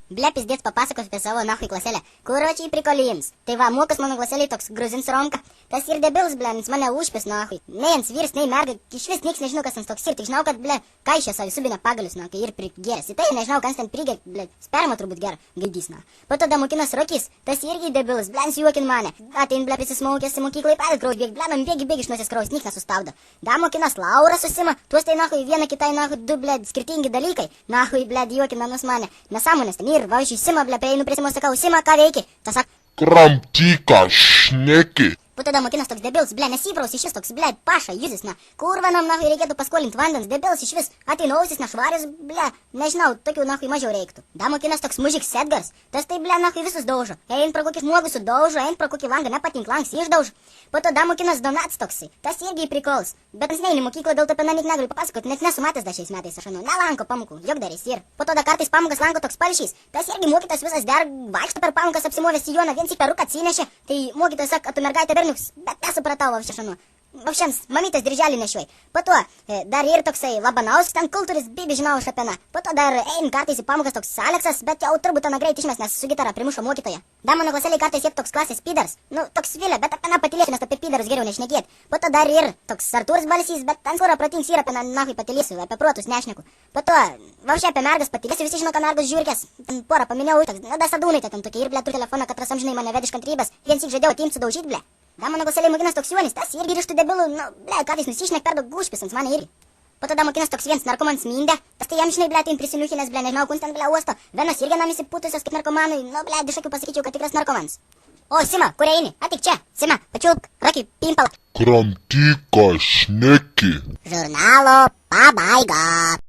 Ble, pizdėts papasakos apie savo nahui klaselę. Kuročiai prikolims. Tai va, mokas mano klaselė toks gruzins Romka. Tas ir debils, ble, jis mane užpis nahui. Nei ant vyrs, nei merga, išvis nieks nežinau, kas ant toks ir. Tik žinau, kad, ble, kaišė savi subina pagalius, na, kai ir prigėrės. Į tai nežinau, kas ten prigė, ble, sperma turbūt ger, gaidys, na. Po to da mokinas Rokis, tas irgi debilas, ble, juokin mane. Atein, ble, prisismaukęs į mokyklą į pagalkraus, bėgi iš nosies kraus, niks nesustabdo. Da mokinas Laura susima, tuos tai nahui viena kitai nahui du, ble, skirtingi dalykai. Nahui, ble, juokina nus mane. Nesąmonės ten ir, va, Sima, ble, prieinu prie Simos, sakau, Sima, ką veiki? Tas sak, Kramtyką šneki. po tada mokinas toks debils, ble, nesipraus iš vis toks, ble, paša, juzis, na, kurvanam, na, reikėtų paskolinti vandens, debils iš vis, ateinausis, na, švarius, ble, nežinau, tokių, na, mažiau reiktų. Da mokinas toks mužiks Edgars, tas tai, ble, na, visus daužo, ein pro kokį žmogų sudaužo, ein pro kokį langą, nepatink langs, išdaužo. Po to da mokinas Donats toksai, tas irgi prikols, bet jis neini mokyklą, dėl to apie namik negaliu papasakoti, net nesu matęs da šiais metais, aš manau, nelanko pamokų, jogdaris ir. Po to da kartais pamokas lanko toks palšys, tas irgi mokytas visas dar vaikšto per pamokas apsimovęs Sijoną, vien tik peruką atsinešė, tai mokytas sak, tu mergaitė berniuks, bet nesupratau, va, šanu. Vapšiams, mamytės dirželį nešiuoj. Po to, dar ir toksai Labanauskas, ten kultūris bibi žinau šapena. Po to dar ein kartais į pamokas toks Aleksas, bet jau turbūt ten greit išmes, nes su gitara primušo mokytoja. Da mano klaseliai kartais ir toks klasės Pidars. Nu, toks Vilė, bet apie patylėsiu, nes apie Pidarus geriau nešnekėt. Po to dar ir toks Artūras balsys, bet ten skoro pratings ir apie nahui patylėsiu, apie protus nešneku. Po to, vapšia apie mergas patylėsiu, visi žino, ką mergas žiūrkės. Ten porą paminėjau, toks, na, da sadūnaitė ten tokia ir ble turi telefoną, kad rasam žinai mane vediš kantrybės, vien tik žadėjau atimti sudaužyti, ble. Da mano klaseliai mokinas toks Jonis, tas irgi rištų debilų, nu, ble, kartais nusišnek per daug gušpis ant mane irgi. Po tada mokinas toks viens narkomans Mindė, tas tai jam žinai, ble, tai prisiliuchinės, ble, nežinau, kun ten, ble, uosto. Venas irgi namisi putusios kaip narkomanui, nu, ble, dišakiu pasakyčiau, kad tikras narkomans. O, Sima, kur eini? Atik čia, Sima, pačiulk, Roki, pimpalą. Kramtyką šneki. Žurnalo pabaiga.